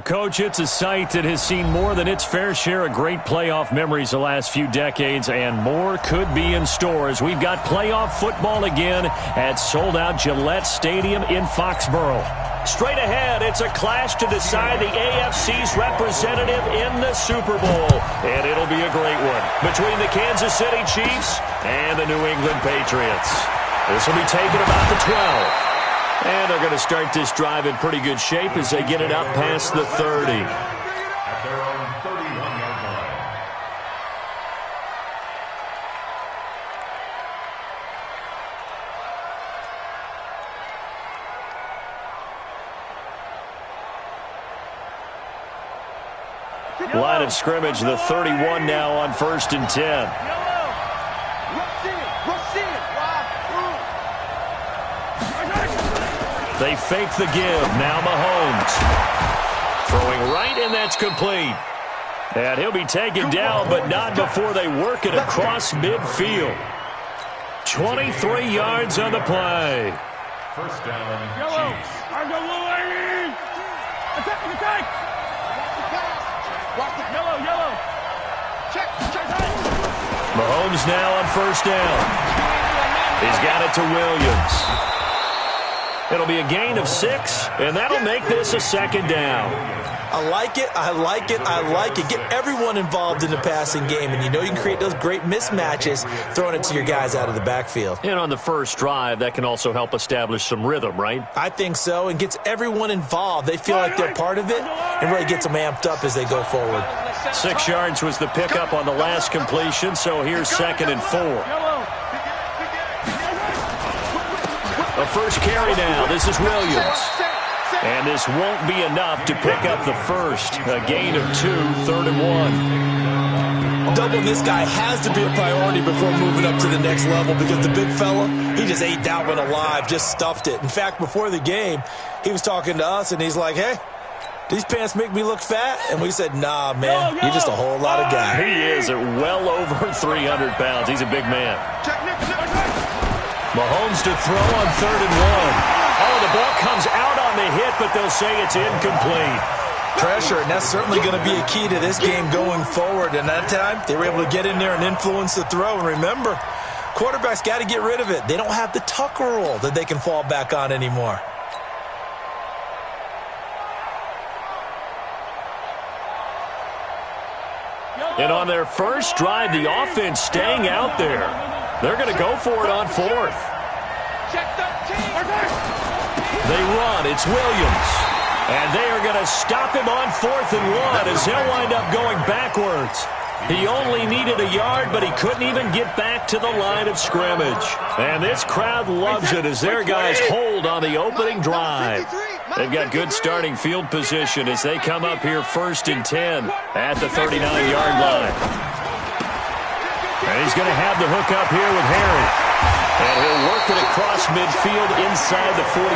Coach, it's a site that has seen more than its fair share of great playoff memories the last few decades, and more could be in store as we've got playoff football again at sold-out Gillette Stadium in Foxborough. Straight ahead, it's a clash to decide the AFC's representative in the Super Bowl, and it'll be a great one between the Kansas City Chiefs and the New England Patriots. This will be taken about the 12. And they're going to start this drive in pretty good shape as they get it up past the 30. At their own 31-yard line. Line of scrimmage, the 31 now on 1st and 10. They fake the give. Now Mahomes. Throwing right, and that's complete. And he'll be taken down, but not before they work it across midfield. 23 yards on the play. First down, Chiefs. Mahomes now on 1st down. He's got it to Williams. It'll be a gain of 6, and that'll make this a 2nd down. I like it, I like it, I like it. Get everyone involved in the passing game, and you know you can create those great mismatches throwing it to your guys out of the backfield. And on the first drive, that can also help establish some rhythm, right? I think so, and gets everyone involved. They feel like they're part of it, and really gets them amped up as they go forward. 6 yards was the pickup on the last completion, so here's 2nd and 4. The first carry now. This is Williams. And this won't be enough to pick up the first. A gain of 2, 3rd and 1. Doubling this guy has to be a priority before moving up to the next level because the big fella, he just ate that one alive, just stuffed it. In fact, before the game, he was talking to us, and he's like, hey, these pants make me look fat? And we said, nah, man, you're just a whole lot of guy. He is at well over 300 pounds. He's a big man. Mahomes to throw on 3rd and 1. Oh, the ball comes out on the hit, but they'll say it's incomplete. Pressure, and that's certainly going to be a key to this game going forward. And that time, they were able to get in there and influence the throw. And remember, quarterbacks got to get rid of it. They don't have the Tucker rule that they can fall back on anymore. And on their first drive, the offense staying out there. They're going to go for it on 4th. They run. It's Williams. And they are going to stop him on 4th and 1 as he'll wind up going backwards. He only needed a yard, but he couldn't even get back to the line of scrimmage. And this crowd loves it as their guys hold on the opening drive. They've got good starting field position as they come up here 1st and 10 at the 39-yard line. And he's going to have the hook up here with Harry. And he'll work it across midfield inside the 45.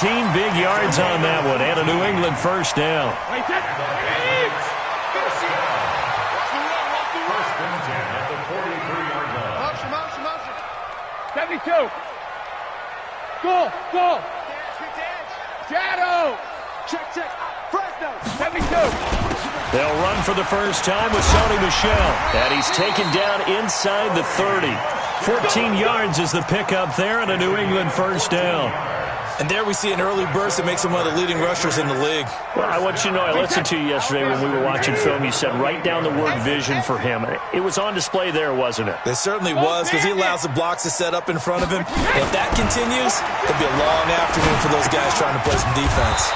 18 big yards on that one, and a New England first down. First and 10 at the 43-yard line. 72. Go. Shadow. Check. Fresno. 72. They'll run for the first time with Sony Michel. And he's taken down inside the 30. 14 yards is the pickup there, and a New England first down. And there we see an early burst that makes him one of the leading rushers in the league. Well, I want you to know, I listened to you yesterday when we were watching film. You said write down the word vision for him. It was on display there, wasn't it? It certainly was, because he allows the blocks to set up in front of him. And if that continues, it'll be a long afternoon for those guys trying to play some defense.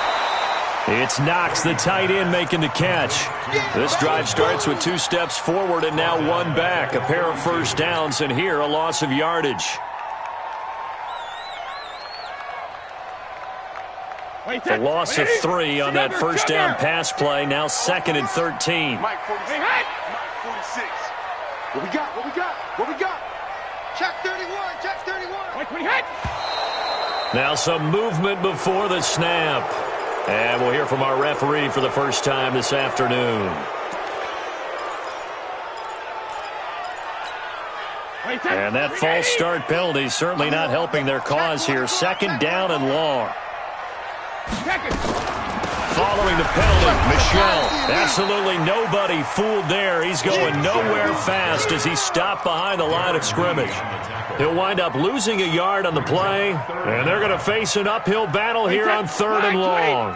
It's Knox, the tight end, making the catch. This drive starts with 2 steps forward and now 1 back. A pair of first downs, and here a loss of yardage. The loss of 3 on that first down pass play. Now 2nd and 13. Mike 46. What we got? Check 31. Mike 20. Now some movement before the snap. And we'll hear from our referee for the first time this afternoon. And that false start penalty certainly not helping their cause here. 2nd down and long. following the penalty. Michel, absolutely nobody fooled there. He's going nowhere fast as he's stopped behind the line of scrimmage. He'll wind up losing a yard on the play, and they're going to face an uphill battle here on 3rd and long.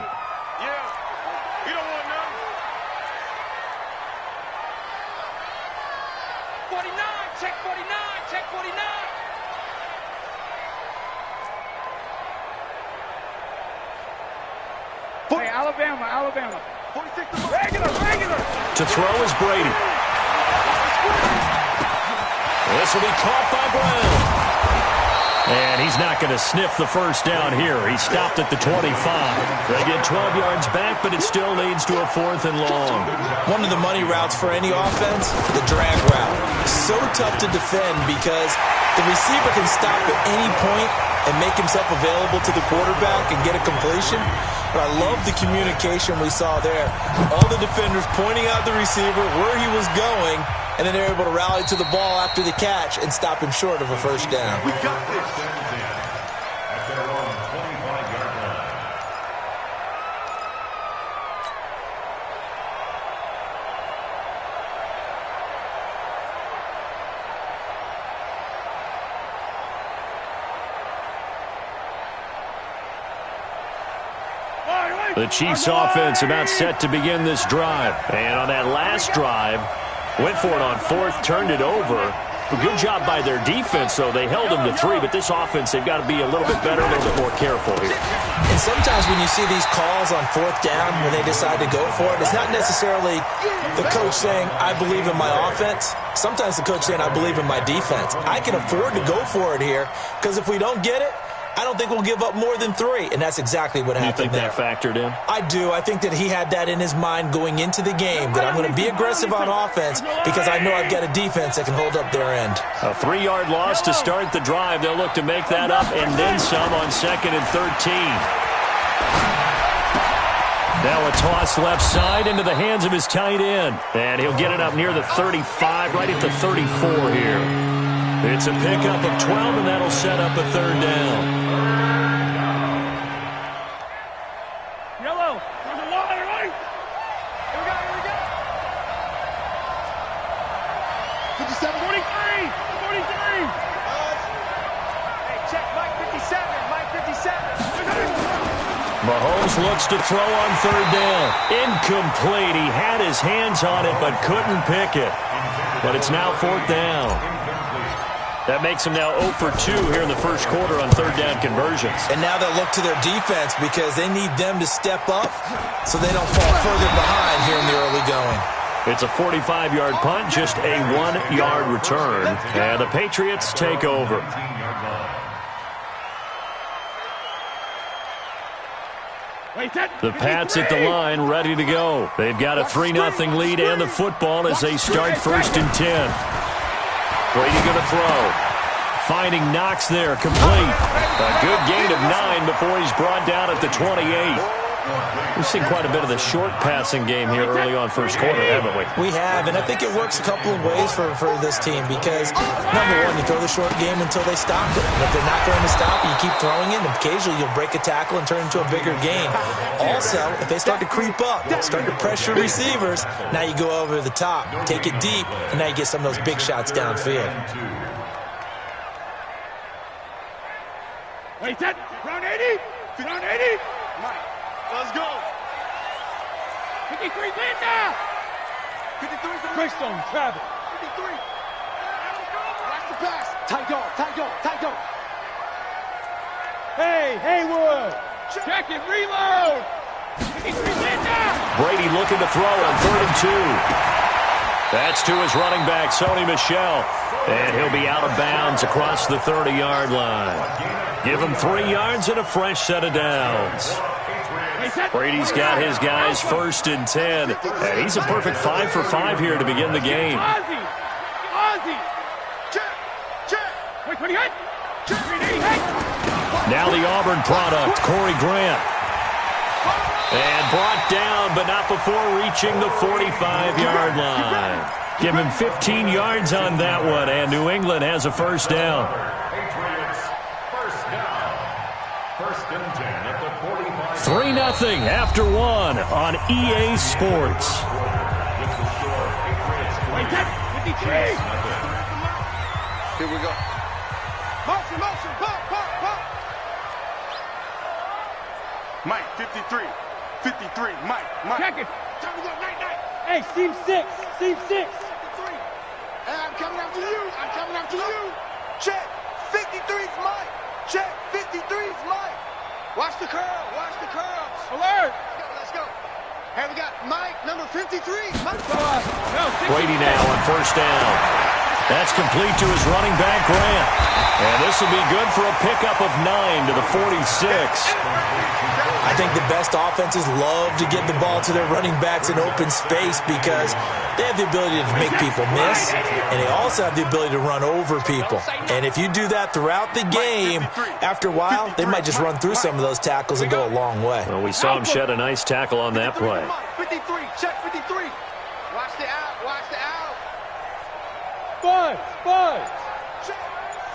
Alabama. 46 regular. To throw is Brady. This will be caught by Brown. And he's not going to sniff the first down here. He stopped at the 25. They get 12 yards back, but it still leads to a 4th and long. One of the money routes for any offense, the drag route. So tough to defend because the receiver can stop at any point and make himself available to the quarterback and get a completion. But I love the communication we saw there. All the defenders pointing out the receiver, where he was going, and then they're able to rally to the ball after the catch and stop him short of a first down. We got this. At their own 25-yard line. The Chiefs offense about set to begin this drive. And on that last drive, went for it on 4th, turned it over. A good job by their defense, though. They held them to 3, but this offense, they've got to be a little bit better, a little bit more careful here. And sometimes when you see these calls on 4th down, when they decide to go for it, it's not necessarily the coach saying, I believe in my offense. Sometimes the coach saying, I believe in my defense. I can afford to go for it here, because if we don't get it, I don't think we'll give up more than 3, and that's exactly what happened there. You think that factored in? I do. I think that he had that in his mind going into the game, that I'm going to be aggressive on offense because I know I've got a defense that can hold up their end. A 3-yard loss to start the drive. They'll look to make that up and then some on 2nd and 13. Now a toss left side into the hands of his tight end. And he'll get it up near the 35, right at the 34 here. It's a pickup of 12, and that'll set up a 3rd down. Yellow. There's a wall there, right? Here we go. 57. 43. Hey, check Mike 57. Mahomes looks to throw on 3rd down. Incomplete. He had his hands on it, but couldn't pick it. But it's now 4th down. That makes them now 0 for 2 here in the first quarter on 3rd down conversions. And now they'll look to their defense because they need them to step up so they don't fall further behind here in the early going. It's a 45-yard punt, just a 1-yard return. And the Patriots take over. The Pats at the line, ready to go. They've got a 3-0 lead and the football as they start 1st and 10. Brady going to throw. Finding Knox there, complete. A good gain of 9 before he's brought down at the 28. We've seen quite a bit of the short passing game here early on first quarter, haven't we? We have, and I think it works a couple of ways for this team because, number one, you throw the short game until they stop it. And if they're not going to stop it, you keep throwing it, and occasionally you'll break a tackle and turn it into a bigger game. Also, if they start to creep up, start to pressure receivers, now you go over the top, take it deep, and now you get some of those big shots downfield. Wait, that round 80? Round 80? Mike, let's go. 53, Linda! 53 for Greystone, Travis. 53. Watch the pass. Tight go. Hey, Haywood. Check it, reload. 53, Linda! Brady looking to throw on 3rd and 2. That's to his running back, Sony Michel. And he'll be out of bounds across the 30-yard line. Give him 3 yards and a fresh set of downs. Brady's got his guys 1st and 10. And he's a perfect 5 for 5 here to begin the game. Ozzy! Check! Wait, 28! Now the Auburn product, Corey Grant. And brought down, but not before reaching the 45-yard line. Give him 15 yards on that one, and New England has a first down. Patriots, first down. 1st and 10 at the 45. 3-0 after one on EA Sports. Here we go. Motion, motion, pop, pop, pop. Mike, 53. 53, Mike. Check it. Time to go, night. Hey, seam 6. 53. Hey, I'm coming after you. Check. 53's Mike. Check. 53's Mike. Watch the curl. Alert. Let's go. Hey, we got Mike, number 53. Mike. Brady now on first down. That's complete to his running back, Grant. And this will be good for a pickup of 9 to the 46. I think the best offenses love to get the ball to their running backs in open space because they have the ability to make people miss, and they also have the ability to run over people. And if you do that throughout the game, after a while, they might just run through some of those tackles and go a long way. Well, we saw him shed a nice tackle on that play. 53, check 53. Watch the out. Five. Check.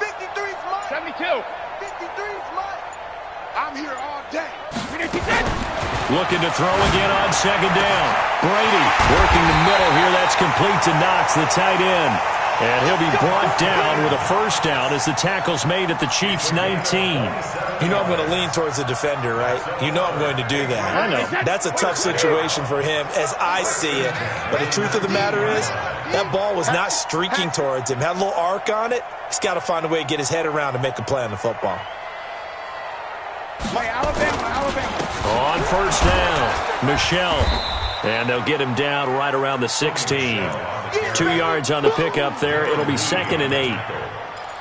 53's Mike. 72. 53's Mike. I'm here all day. Looking to throw again on second down. Brady working the middle here. That's complete to Knox, the tight end. And he'll be brought down with a first down as the tackle's made at the Chiefs' 19. You know I'm going to lean towards the defender, right? You know I'm going to do that. I know. That's a tough situation for him as I see it. But the truth of the matter is, that ball was not streaking towards him. Had a little arc on it. He's got to find a way to get his head around and make a play on the football. Alabama. On first down, Michelle. And they'll get him down right around the 16. 2 yards on the pickup there. It'll be 2nd and 8.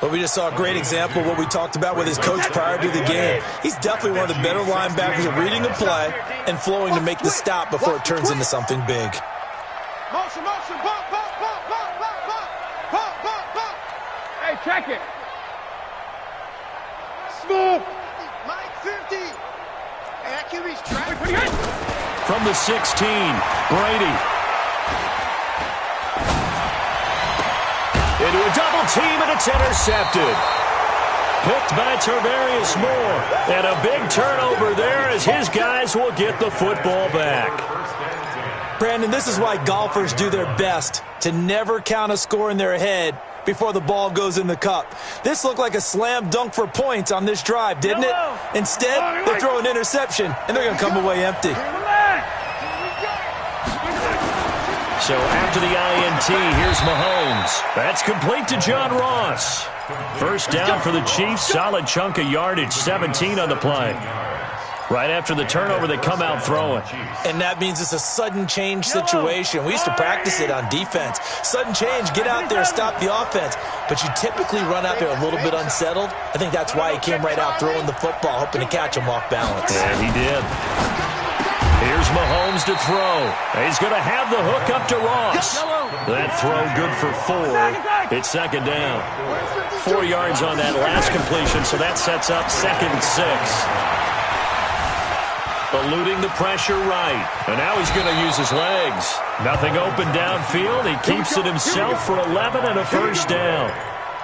But we just saw a great example of what we talked about with his coach prior to the game. He's definitely one of the better linebackers at reading a play and flowing to make the stop before it turns into something big. Motion, pop. Hey, check it. Smooth. Mike, 50. Hey, that QB's trapped. From the 16, Brady. Into a double team, and it's intercepted. Picked by Tarvarius Moore. And a big turnover there as his guys will get the football back. Brandon, this is why golfers do their best to never count a score in their head before the ball goes in the cup. This looked like a slam dunk for points on this drive, didn't it? Instead, they throw an interception, and they're going to come away empty. So after the INT, here's Mahomes. That's complete to John Ross. First down for the Chiefs. Solid chunk of yardage, 17 on the play. Right after the turnover, they come out throwing. And that means it's a sudden change situation. We used to practice it on defense. Sudden change, get out there, stop the offense. But you typically run out there a little bit unsettled. I think that's why he came right out throwing the football, hoping to catch him off balance. And he did. Here's Mahomes to throw. He's going to have the hook up to Ross. That throw good for 4. It's 2nd down. 4 yards on that last completion, so that sets up 2nd and 6. Eluding the pressure right. And now he's going to use his legs. Nothing open downfield. He keeps it himself for 11 and a first down.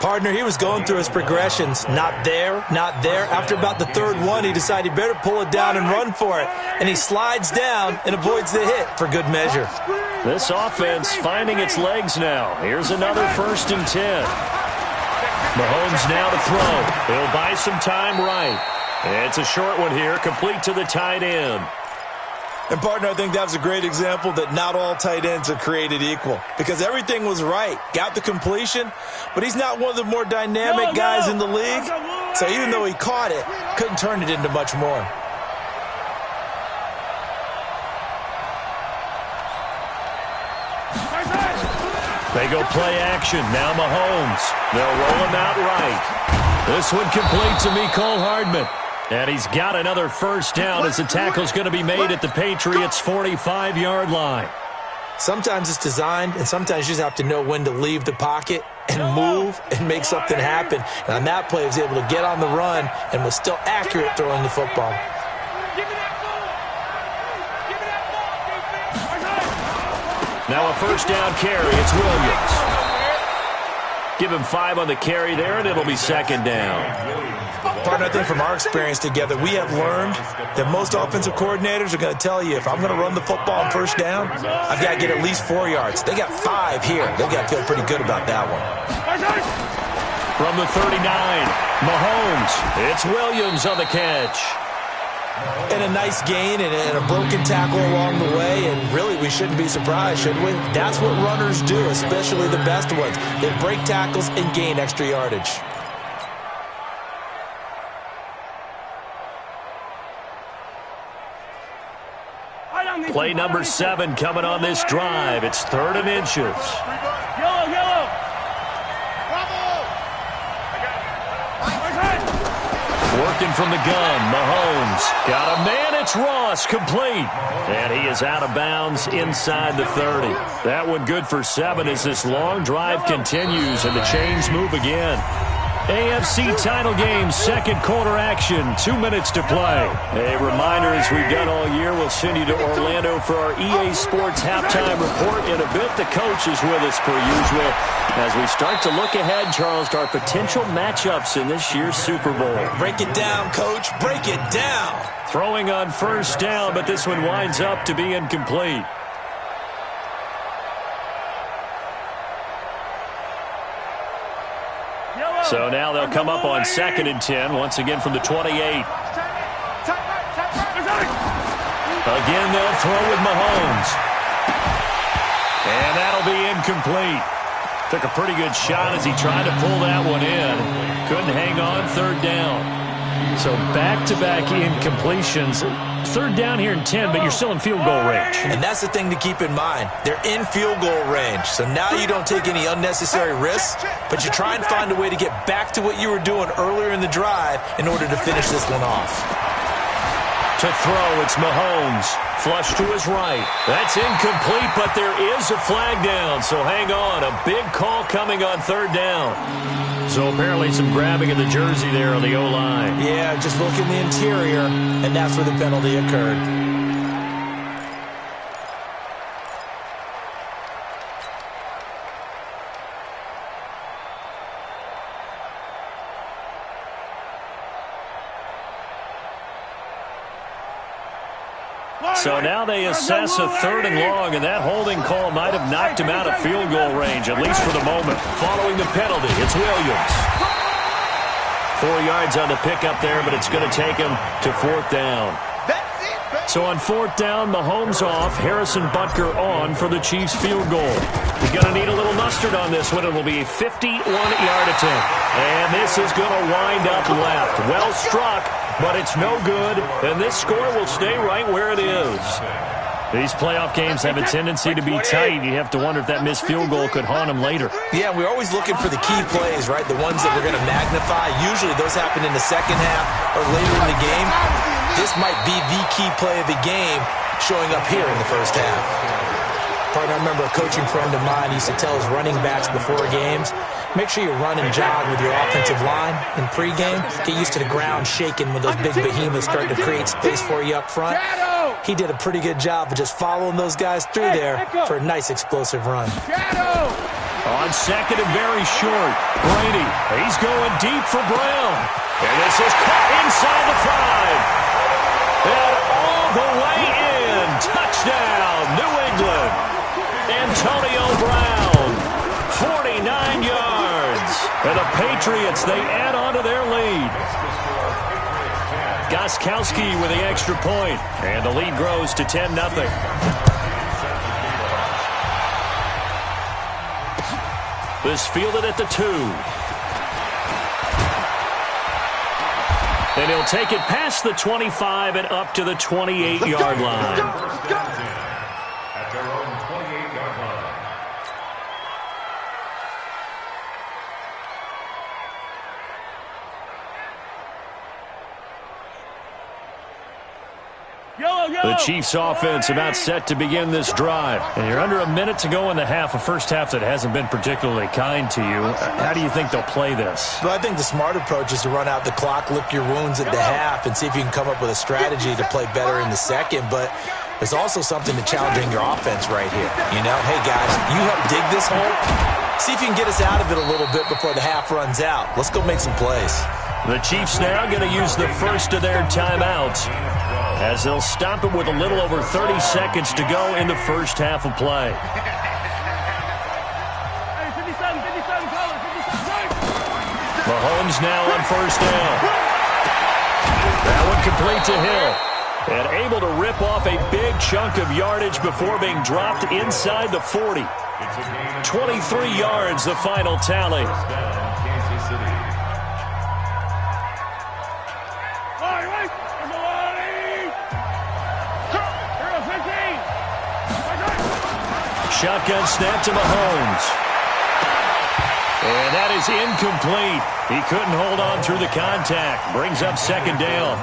Partner, he was going through his progressions. Not there. After about the 3rd one, he decided he better pull it down and run for it. And he slides down and avoids the hit for good measure. This offense finding its legs now. Here's another 1st and 10. Mahomes now to throw. He'll buy some time right. It's a short one here, complete to the tight end. And, partner, I think that was a great example that not all tight ends are created equal. Because everything was right. Got the completion, but he's not one of the more dynamic guys in the league. So even though he caught it, couldn't turn it into much more. They go play action. Now Mahomes. They'll roll him out right. This one complete to Mecole Hardman. And he's got another first down as the tackle's going to be made at the Patriots' 45-yard line. Sometimes it's designed, and sometimes you just have to know when to leave the pocket and move and make something happen. And on that play, he was able to get on the run and was still accurate throwing the football. Now a first down carry. It's Williams. Give him 5 on the carry there, and it'll be second down. Partner, I think from our experience together, we have learned that most offensive coordinators are going to tell you, if I'm going to run the football on first down, I've got to get at least 4 yards. They got 5 here. They've got to feel pretty good about that one. From the 39, Mahomes. It's Williams on the catch. And a nice gain and a broken tackle along the way, and really we shouldn't be surprised, should we? That's what runners do, especially the best ones. They break tackles and gain extra yardage. Play number 7 coming on this drive. It's 3rd and inches. Yellow, yellow. Working from the gun, Mahomes. Got a man, it's Ross, complete. And he is out of bounds inside the 30. That one good for 7 as this long drive continues and the chains move again. AFC title game, second quarter action, 2 minutes to play. A reminder, as we've done all year, we'll send you to Orlando for our EA Sports halftime report in a bit. The coach is with us per usual as we start to look ahead, Charles, to our potential matchups in this year's Super Bowl. Break it down, Coach. Break it down. Throwing on first down, but this one winds up to be incomplete. So now they'll come up on 2nd and 10, once again from the 28. Again, they'll throw with Mahomes. And that'll be incomplete. Took a pretty good shot as he tried to pull that one in. Couldn't hang on, 3rd down. So back-to-back incompletions. 3rd down here in 10, but you're still in field goal range. And that's the thing to keep in mind. They're in field goal range. So now you don't take any unnecessary risks, but you try and find a way to get back to what you were doing earlier in the drive in order to finish this one off. To throw, it's Mahomes. Flush to his right. That's incomplete, but there is a flag down. So hang on. A big call coming on 3rd down. So apparently some grabbing of the jersey there on the O-line. Yeah, just look in the interior, and that's where the penalty occurred. So now they assess a 3rd and long, and that holding call might have knocked him out of field goal range, at least for the moment. Following the penalty, it's Williams. 4 yards on the pickup there, but it's going to take him to 4th down. So on 4th down, Mahomes off, Harrison Butker on for the Chiefs field goal. He's going to need a little mustard on this one. It will be a 51-yard attempt. And this is going to wind up left. Well struck, but it's no good. And this score will stay right where it is. These playoff games have a tendency to be tight. You have to wonder if that missed field goal could haunt them later. Yeah, we're always looking for the key plays, right? The ones that we're going to magnify. Usually those happen in the second half or later in the game. This might be the key play of the game showing up here in the first half. Partner, I remember a coaching friend of mine used to tell his running backs before games, make sure you run and jog with your offensive line in pregame. Get used to the ground shaking when those big behemoths start to create space for you up front. He did a pretty good job of just following those guys through there for a nice explosive run. On 2nd and very short, Brady, he's going deep for Brown. And this is caught inside the 5. And all the way in. Touchdown, New England. Antonio Brown, 49 yards. And the Patriots, they add on to their lead. Gostkowski with the extra point. And the lead grows to 10-0. This fielded at the 2. And he'll take it past the 25 and up to the 28-yard line. At their own 28-yard line. The Chiefs offense about set to begin this drive. And you're under a minute to go in the half, a first half that hasn't been particularly kind to you. How do you think they'll play this? Well, I think the smart approach is to run out the clock, lick your wounds at the half, and see if you can come up with a strategy to play better in the second. But there's also something to challenging your offense right here. You know, hey, guys, you help dig this hole. See if you can get us out of it a little bit before the half runs out. Let's go make some plays. The Chiefs now going to use the first of their timeouts as they'll stop it with a little over 30 seconds to go in the first half of play. Mahomes now on first down. That one complete to Hill. And able to rip off a big chunk of yardage before being dropped inside the 40. 23 yards, the final tally. Shotgun snap to Mahomes. And that is incomplete. He couldn't hold on through the contact. Brings up second down.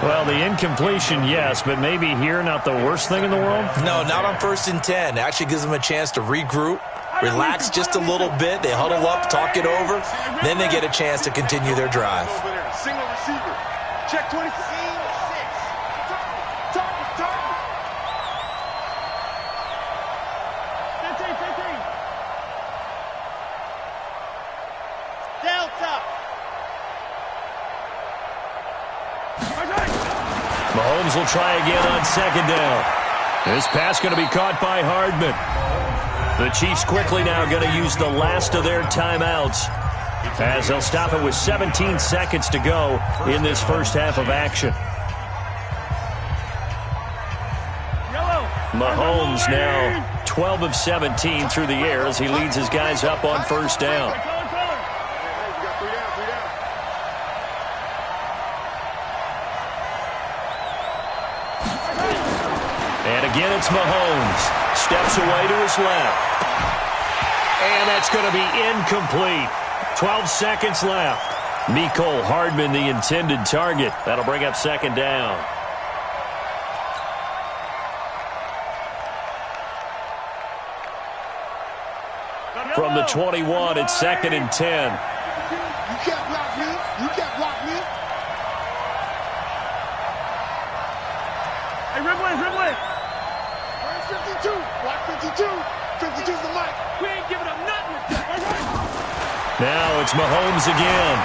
Well, the incompletion, yes, but maybe here not the worst thing in the world? No, not on 1st and 10. Actually gives them a chance to regroup, relax just a little bit. They huddle up, talk it over. Then they get a chance to continue their drive. Single receiver. Check 26. Mahomes will try again on second down. This pass going to be caught by Hardman. The Chiefs quickly now going to use the last of their timeouts as they'll stop it with 17 seconds to go in this first half of action. Mahomes now 12 of 17 through the air as he leads his guys up on first down. And again, it's Mahomes. Steps away to his left. And that's going to be incomplete. 12 seconds left. Mecole Hardman, the intended target. That'll bring up second down. From the 21, it's 2nd and 10. You can't block me. You can't block me. Hey, Ridley. 52. Block 52. 52's the mic. We ain't giving up nothing. Now it's Mahomes again.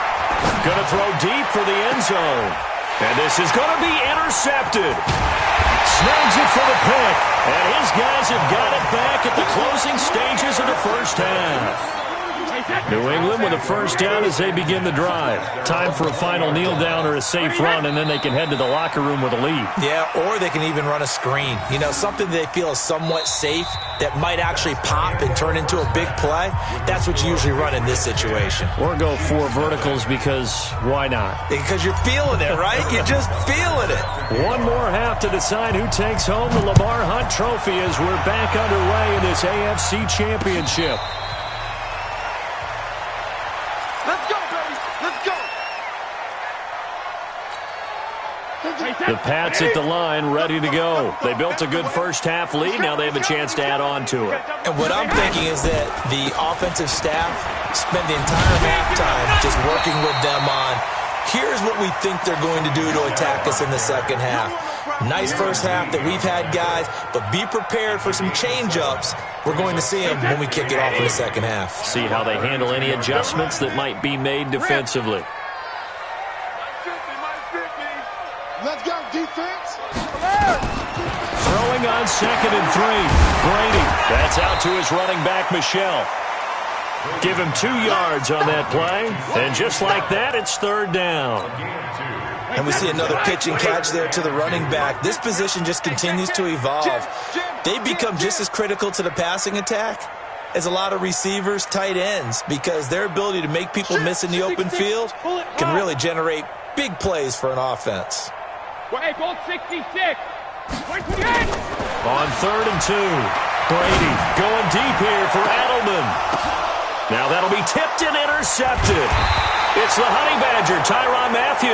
Going to throw deep for the end zone. And this is going to be intercepted. Snags it for the pick. And his guys have got it back at the closing stages of the first half. New England with a first down as they begin the drive. Time for a final kneel down or a safe run, and then they can head to the locker room with a lead. Yeah, or they can even run a screen. You know, something they feel is somewhat safe that might actually pop and turn into a big play. That's what you usually run in this situation. Or go 4 verticals because why not? Because you're feeling it, right? You're just feeling it. One more half to decide who takes home the Lamar Hunt Trophy as we're back underway in this AFC Championship. Let's go, baby. Let's go. The Pats at the line, ready to go. They built a good first half lead. Now they have a chance to add on to it. And what I'm thinking is that the offensive staff spent the entire halftime just working with them on, here's what we think they're going to do to attack us in the second half. Nice first half that we've had, guys, but be prepared for some change-ups. We're going to see them when we kick it off in the second half. See how they handle any adjustments that might be made defensively. Let's go, defense. Throwing on 2nd and 3. Brady. That's out to his running back, Michelle. Give him 2 yards on that play. And just like that, it's 3rd down. And we see another pitch and catch there to the running back. This position just continues to evolve. They become just as critical to the passing attack as a lot of receivers, tight ends, because their ability to make people miss in the open field can really generate big plays for an offense. Hey, goal 66. On 3rd and 2. Brady going deep here for Edelman. Now that'll be tipped and intercepted. It's the Honey Badger, Tyrann Mathieu,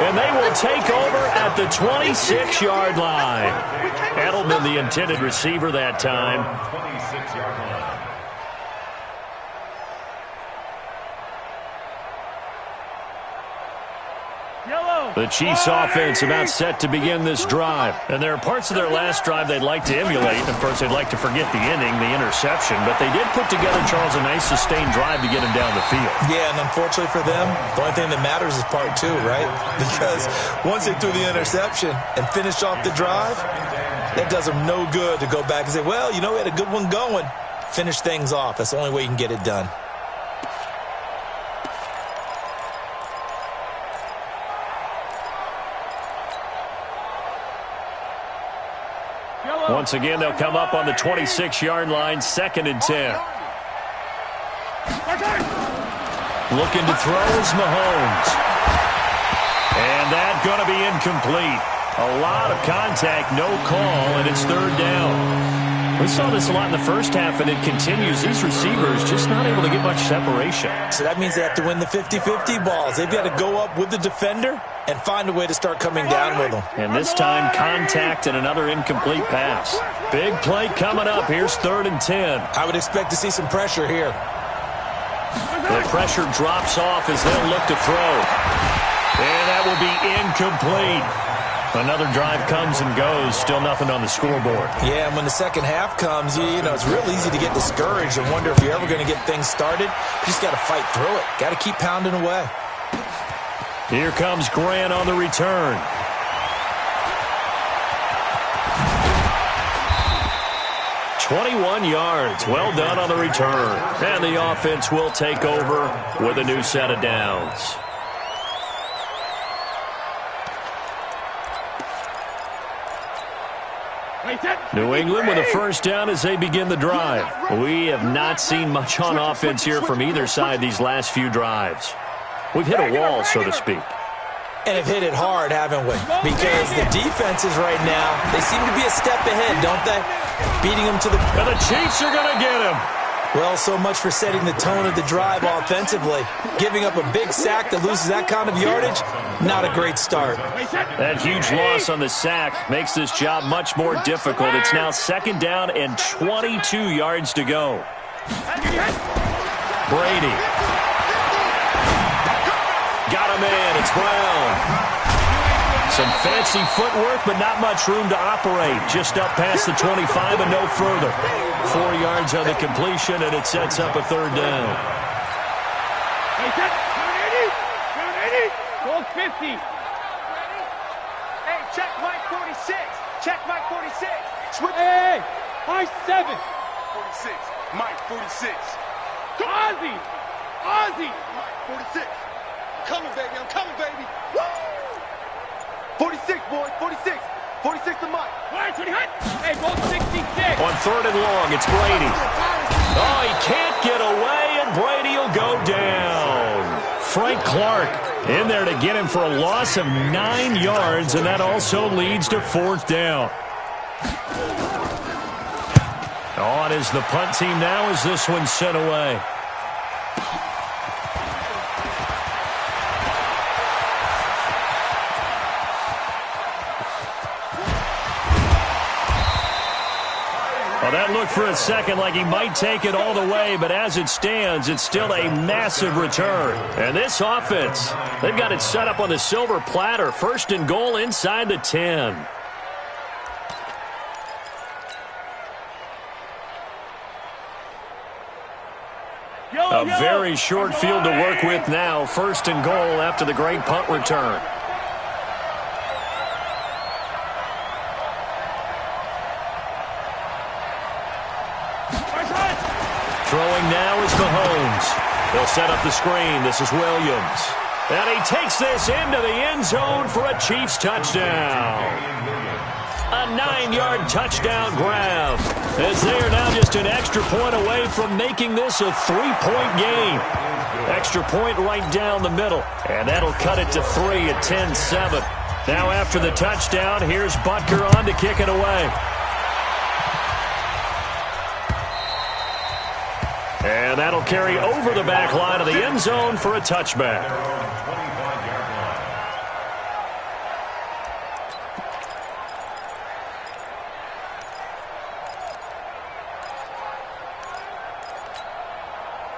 and they will take over at the 26-yard line. Edelman, the intended receiver that time. 26-yard line. The Chiefs offense about set to begin this drive. And there are parts of their last drive they'd like to emulate. Of course, they'd like to forget the inning, the interception. But they did put together, Charles, a nice sustained drive to get him down the field. Yeah, and unfortunately for them, the only thing that matters is part two, right? Because once they threw the interception and finished off the drive, that does them no good to go back and say, well, you know, we had a good one going. Finish things off. That's the only way you can get it done. Once again, they'll come up on the 26-yard line, 2nd and 10. Looking to throw is Mahomes. And that's going to be incomplete. A lot of contact, no call, and it's 3rd down. We saw this a lot in the first half, and it continues. These receivers just not able to get much separation. So that means they have to win the 50-50 balls. They've got to go up with the defender and find a way to start coming down with them. And this time, contact and another incomplete pass. Big play coming up. Here's 3rd and 10. I would expect to see some pressure here. The pressure drops off as they'll look to throw. And that will be incomplete. Another drive comes and goes. Still nothing on the scoreboard. Yeah, and when the second half comes, you know, it's real easy to get discouraged and wonder if you're ever going to get things started. You just got to fight through it. Got to keep pounding away. Here comes Grant on the return. "21 yards. Well done on the return. And the offense will take over with a new set of downs. New England with a first down as they begin the drive. We have not seen much on offense here from either side these last few drives. We've hit a wall, so to speak. And have hit it hard, haven't we? Because the defenses right now, they seem to be a step ahead, don't they? Beating them to the... And the Chiefs are going to get him. Well, so much for setting the tone of the drive offensively. Giving up a big sack that loses that kind of yardage, not a great start. That huge loss on the sack makes this job much more difficult. It's now 2nd down and 22 yards to go. Brady. Got a man. It's Brown. Some fancy footwork, but not much room to operate. Just up past the 25 and no further. 4 yards on the completion, and it sets up a 3rd down. Goal 50. Hey, check Mike 46. Check Mike 46. Switch. Hey, high 7. 46. Mike 46. Ozzy. Ozzy. Mike 46. I'm coming, baby. I'm coming, baby. Woo! 46, boys. 46. 46 to Mike. Hey, goal 66. On 3rd and long, it's Brady. Oh, he can't get away, and Brady will go down. Frank Clark in there to get him for a loss of 9 yards, and that also leads to 4th down. On is the punt team now as this one's sent away. Well, that looked for a second like he might take it all the way, but as it stands, it's still a massive return. And this offense, they've got it set up on the silver platter. 1st and goal inside the 10. A very short field to work with now. 1st and goal after the great punt return. Throwing now is Mahomes. They'll set up the screen. This is Williams. And he takes this into the end zone for a Chiefs touchdown. A 9-yard touchdown grab. As they are now just an extra point away from making this a 3-point game. Extra point right down the middle. And that'll cut it to 3 at 10-7. Now after the touchdown, here's Butker on to kick it away. And that'll carry over the back line of the end zone for a touchback.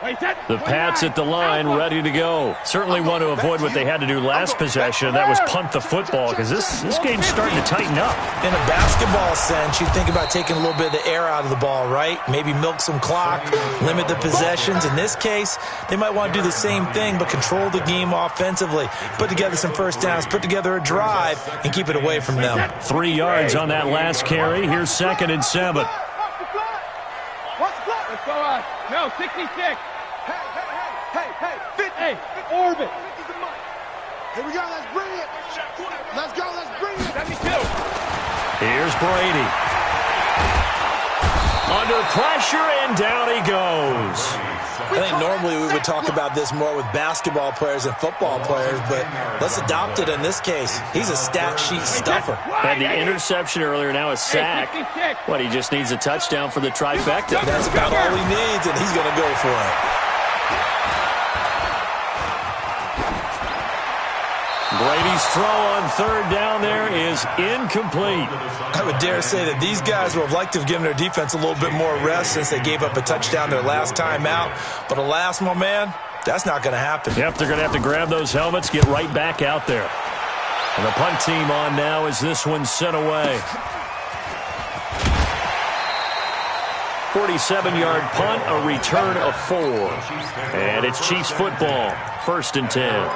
The Pats at the line, ready to go. Certainly want to avoid what they had to do last possession, and that was punt the football, because this game's starting to tighten up. In a basketball sense, you think about taking a little bit of the air out of the ball, right? Maybe milk some clock, limit the possessions. In this case, they might want to do the same thing, but control the game offensively. Put together some first downs, put together a drive, and keep it away from them. 3 yards on that last carry. Here's 2nd and 7. Let's go on. No, 66. Hey, 50. Hey, orbit. Here we go, let's bring it. Let's go, let's bring it. 72. Here's Brady. Under pressure, and down he goes. I think normally we would talk about this more with basketball players and football players, but let's adopt it in this case. He's a stat sheet stuffer. Had the interception earlier, now a sack. What, he just needs a touchdown for the trifecta. That's about all he needs, and he's going to go for it. Brady's throw on 3rd down there is incomplete. I would dare say that these guys would have liked to have given their defense a little bit more rest since they gave up a touchdown their last time out. But alas, my man, that's not going to happen. Yep, they're going to have to grab those helmets, get right back out there. And the punt team on now as this one's sent away. 47-yard punt, a return of 4. And it's Chiefs football, 1st and 10.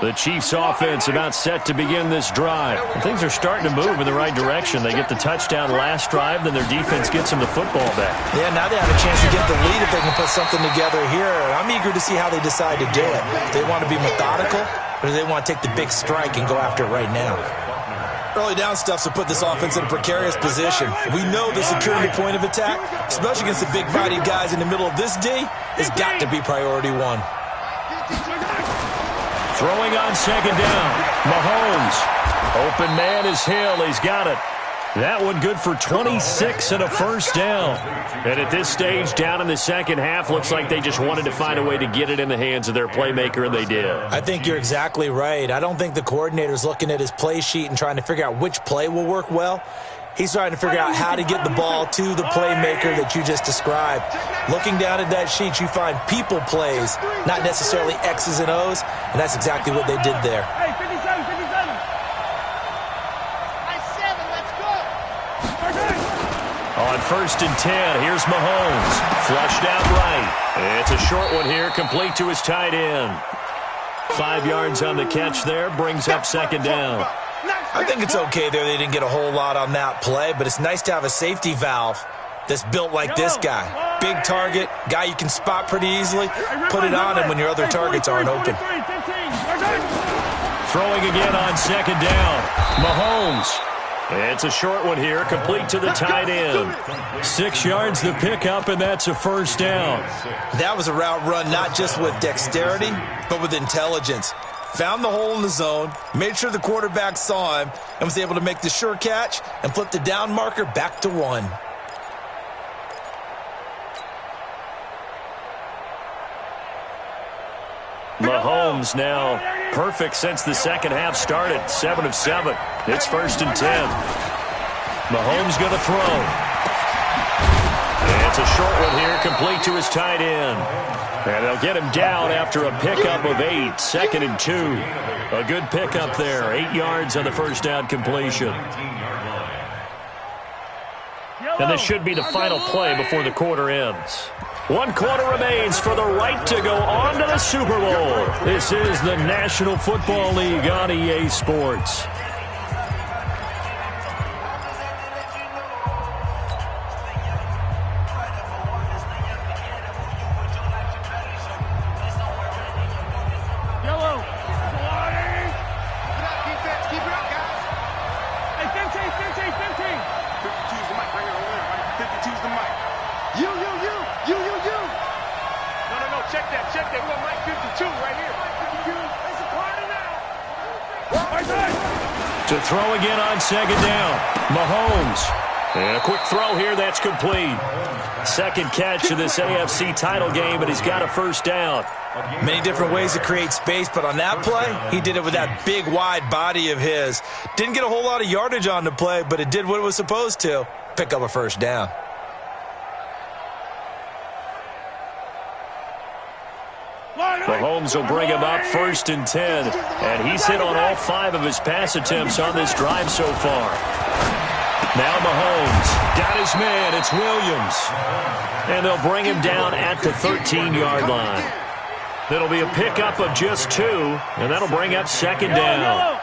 The Chiefs offense about set to begin this drive. And things are starting to move in the right direction. They get the touchdown last drive, then their defense gets them the football back. Yeah, now they have a chance to get the lead if they can put something together here. I'm eager to see how they decide to do it. Do they want to be methodical, or do they want to take the big strike and go after it right now? Early down stuff to put this offense in a precarious position. We know the securing the point of attack, especially against the big-bodied guys in the middle of this D, has got to be priority 1. Throwing on 2nd down. Mahomes. Open man is Hill. He's got it. That one good for 26 and a first down. And at this stage, down in the second half, looks like they just wanted to find a way to get it in the hands of their playmaker, and they did. I think you're exactly right. I don't think the coordinator's looking at his play sheet and trying to figure out which play will work well. He's trying to figure out how to get the ball to the playmaker that you just described. Looking down at that sheet, you find people plays, not necessarily X's and O's, and that's exactly what they did there. Hey, 57, 57. Let's go. On 1st and 10, here's Mahomes. Flushed out right. It's a short one here, complete to his tight end. 5 yards on the catch there, brings up 2nd down. I think it's okay there. They didn't get a whole lot on that play, but it's nice to have a safety valve that's built like this guy. Big target, guy you can spot pretty easily. Put it on him when your other targets aren't open. Throwing again on 2nd down. Mahomes. It's a short one here, complete to the tight end. 6 yards the pickup, and that's a first down. That was a route run not just with dexterity, but with intelligence. Found the hole in the zone, made sure the quarterback saw him, and was able to make the sure catch and flip the down marker back to 1. Mahomes now perfect since the second half started. 7 of 7. It's 1st and 10. Mahomes going to throw. It's a short one here, complete to his tight end. And they'll get him down after a pickup of 8. 2nd and 2. A good pickup there. 8 yards on the first down completion. And this should be the final play before the quarter ends. 1 quarter remains for the right to go on to the Super Bowl. This is the National Football League on EA Sports. To throw again on 2nd down. Mahomes. And a quick throw here, that's complete. Second catch of this AFC title game, and he's got a first down. Many different ways to create space, but on that play, he did it with that big, wide body of his. Didn't get a whole lot of yardage on the play, but it did what it was supposed to. Pick up a first down. Mahomes will bring him up 1st and 10, and he's hit on all 5 of his pass attempts on this drive so far. Now Mahomes got his man. It's Williams, and they'll bring him down at the 13-yard line. It'll be a pickup of just 2, and that'll bring up 2nd down.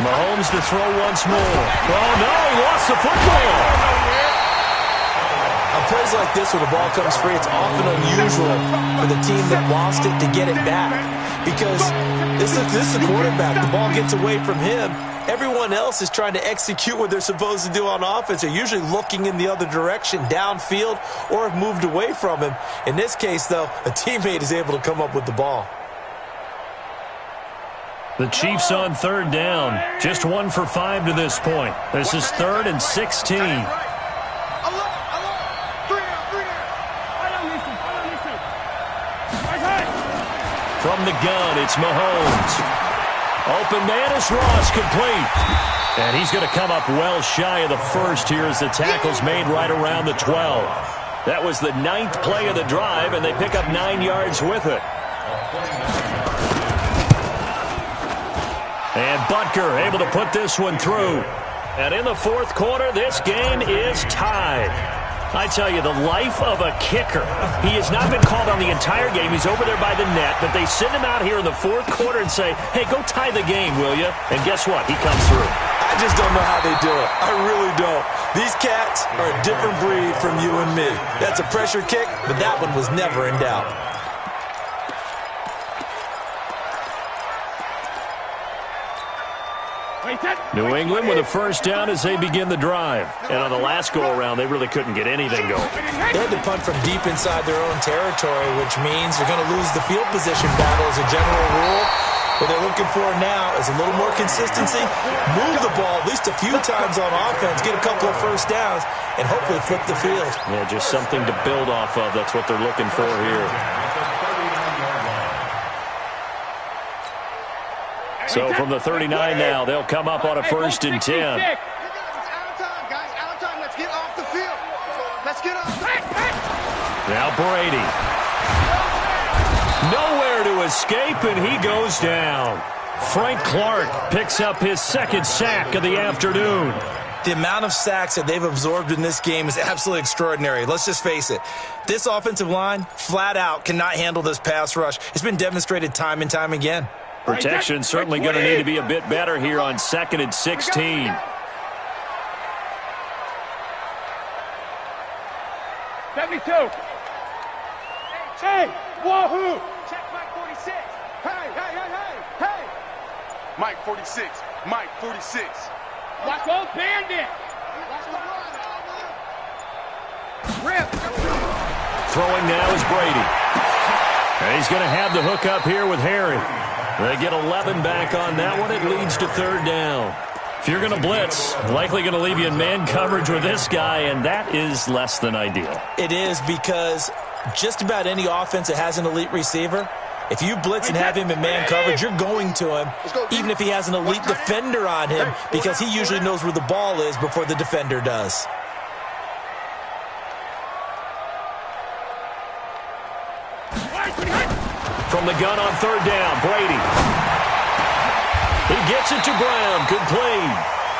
Mahomes to throw once more. Oh, no, he lost the football. On plays like this where the ball comes free, it's often unusual for the team that lost it to get it back. Because this is the quarterback. The ball gets away from him. Everyone else is trying to execute what they're supposed to do on offense. They're usually looking in the other direction, downfield, or have moved away from him. In this case, though, a teammate is able to come up with the ball. The Chiefs on 3rd down. Just 1 for 5 to this point. This is 3rd and 16. From the gun, it's Mahomes. Open man is Ross, complete. And he's going to come up well shy of the first here as the tackle's made right around the 12. That was the 9th play of the drive, and they pick up 9 yards with it. And Butker able to put this one through. And in the 4th quarter, this game is tied. I tell you, the life of a kicker. He has not been called on the entire game. He's over there by the net, but they send him out here in the 4th quarter and say, hey, go tie the game, will you? And guess what? He comes through. I just don't know how they do it. I really don't. These cats are a different breed from you and me. That's a pressure kick, but that one was never in doubt. New England with a first down as they begin the drive. And on the last go-around, they really couldn't get anything going. They had to punt from deep inside their own territory, which means you're going to lose the field position battle as a general rule. What they're looking for now is a little more consistency, move the ball at least a few times on offense, get a couple of first downs, and hopefully flip the field. Yeah, just something to build off of. That's what they're looking for here. So from the 39 now, they'll come up on a 1st and 10. Out of time, guys. Out of time. Let's get off the field. Let's get off. Now Brady. Nowhere to escape, and he goes down. Frank Clark picks up his 2nd sack of the afternoon. The amount of sacks that they've absorbed in this game is absolutely extraordinary. Let's just face it. This offensive line, flat out, cannot handle this pass rush. It's been demonstrated time and time again. Protection certainly going to need to be a bit better here on 2nd and 16. 72. Hey, wahoo! Check Mike 46. Hey. Mike 46. Mike 46. Watch those bandits. Watch the run. Rip. Throwing now is Brady. And he's going to have the hook up here with Harry. They get 11 back on that one. It leads to 3rd down. If you're going to blitz, likely going to leave you in man coverage with this guy, and that is less than ideal. It is, because just about any offense that has an elite receiver, if you blitz and have him in man coverage, you're going to him, even if he has an elite defender on him, because he usually knows where the ball is before the defender does. From the gun on 3rd down, Brady. He gets it to Brown, complete.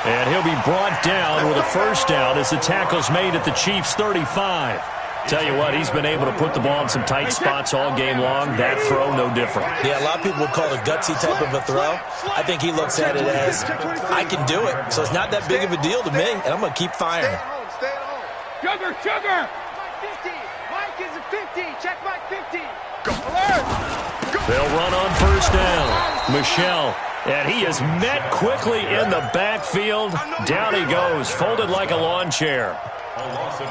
And he'll be brought down with a first down as the tackle's made at the Chiefs' 35. Tell you what, he's been able to put the ball in some tight spots all game long. That throw, no different. Yeah, a lot of people would call it a gutsy type of a throw. I think he looks at it as, I can do it. So it's not that big of a deal to me, and I'm going to keep firing. Stay at home. Sugar. Mike 50. Mike is a 50. Check Mike 50. Go. They'll run on first down. Michelle. And he is met quickly in the backfield. Down he goes, folded like a lawn chair.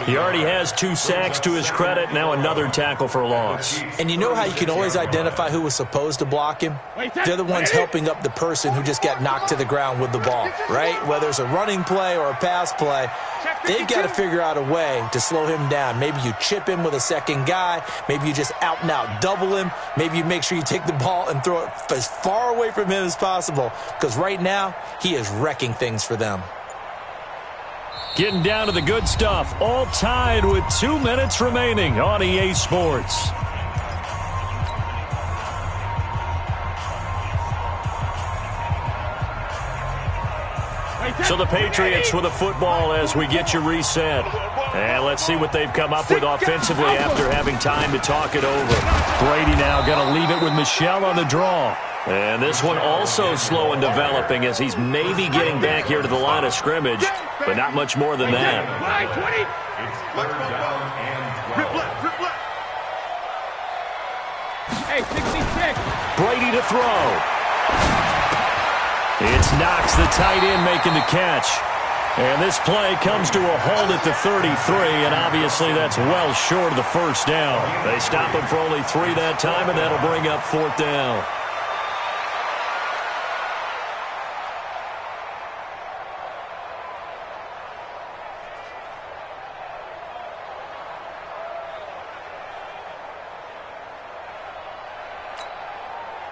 He already has 2 sacks to his credit. Now another tackle for loss. And you know how you can always identify who was supposed to block him? They're the ones helping up the person who just got knocked to the ground with the ball, right? Whether it's a running play or a pass play, they've got to figure out a way to slow him down. Maybe you chip him with a second guy. Maybe you just out-and-out double him. Maybe you make sure you take the ball and throw it as far away from him as possible, because right now he is wrecking things for them. Getting down to the good stuff. All tied with 2 minutes remaining on EA Sports. So the Patriots with a football as we get you reset. And let's see what they've come up with offensively after having time to talk it over. Brady now going to leave it with Michel on the draw. And this one also slow in developing as he's maybe getting back here to the line of scrimmage, but not much more than that. It's 3rd down and 12. Hey, 66. Brady to throw. It's Knox, the tight end, making the catch. And this play comes to a halt at the 33, and obviously that's well short of the first down. They stop him for only 3 that time, and that'll bring up 4th down.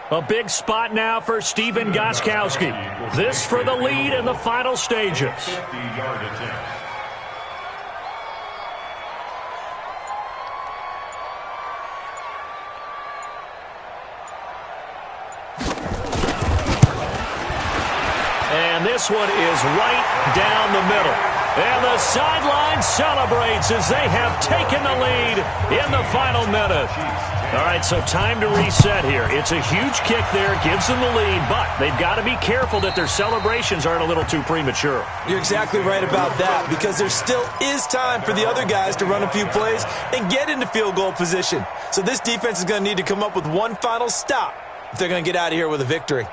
A big spot now for Stephen Gostkowski. This for the lead in the final stages. 50-yard attempt. And this one is right down the middle. And the sideline celebrates as they have taken the lead in the final minute. All right, so time to reset here. It's a huge kick there, gives them the lead, but they've got to be careful that their celebrations aren't a little too premature. You're exactly right about that, because there still is time for the other guys to run a few plays and get into field goal position. So this defense is going to need to come up with one final stop if they're going to get out of here with a victory.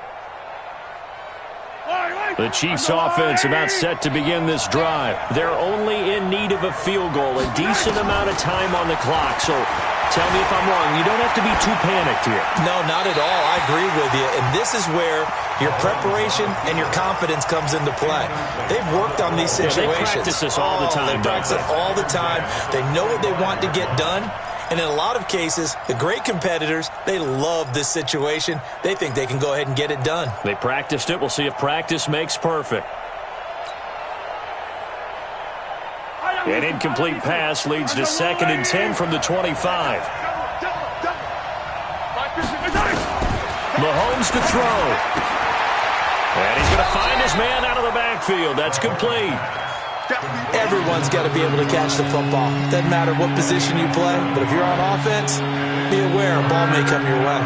The Chiefs' offense about set to begin this drive. They're only in need of a field goal, a decent amount of time on the clock. So tell me if I'm wrong. You don't have to be too panicked here. No, not at all. I agree with you. And this is where your preparation and your confidence comes into play. They've worked on these situations. Yeah, they practice this all the time. They practice it all the time. They know what they want to get done. And in a lot of cases, the great competitors, they love this situation. They think they can go ahead and get it done. They practiced it. We'll see if practice makes perfect. An incomplete pass leads to 2nd and 10 from the 25. Mahomes to throw. And he's going to find his man out of the backfield. That's complete. Everyone's got to be able to catch the football. Doesn't matter what position you play, but if you're on offense, be aware a ball may come your way.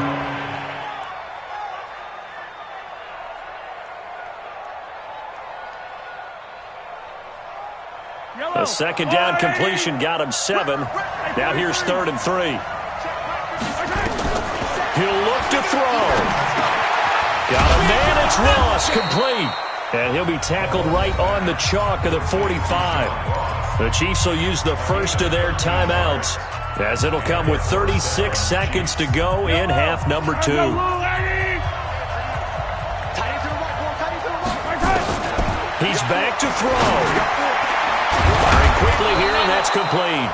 A 2nd down completion got him 7. Now here's 3rd and 3. He'll look to throw. Got a man, it's Ross, complete. And he'll be tackled right on the chalk of the 45. The Chiefs will use the first of their timeouts, as it'll come with 36 seconds to go in half number 2. He's back to throw. Firing quickly here, and that's complete.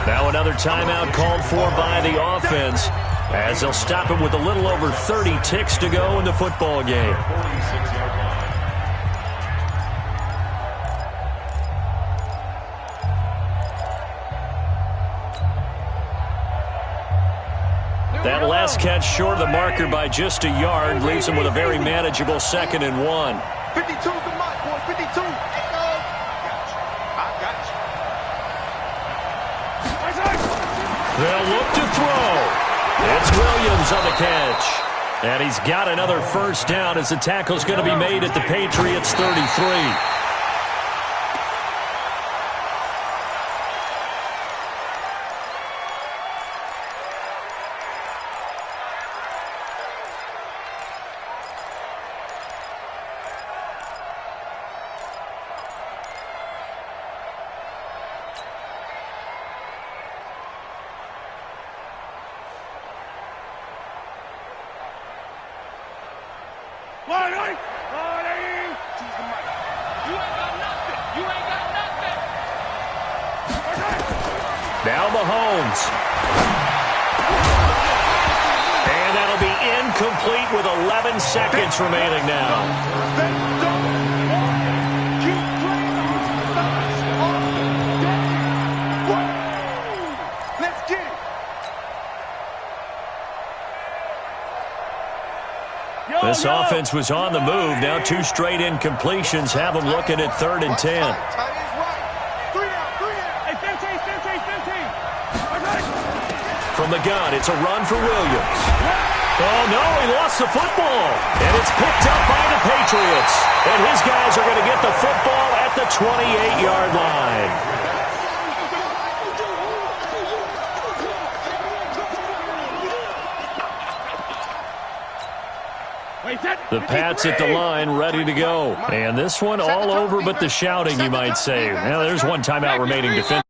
Now another timeout called for by the offense, as they'll stop him with a little over 30 ticks to go in the football game. 46-yard line. That last catch short of the marker by just a yard leaves him with a very manageable 2nd and 1. 52's the mark, boy. 52. I got you. They'll look to throw. It's Williams on the catch. And he's got another first down as the tackle's going to be made at the Patriots' 33. Now Mahomes. And that'll be incomplete with 11 seconds remaining now. Let's get it. This offense was on the move. Now 2 straight incompletions have them looking at 3rd and 10. From the gun, it's a run for Williams. Oh, no, he lost the football. And it's picked up by the Patriots. And his guys are going to get the football at the 28-yard line. The Pats at the line, ready to go. And this one all over but the shouting, you might say. Now, there's one timeout remaining to finish.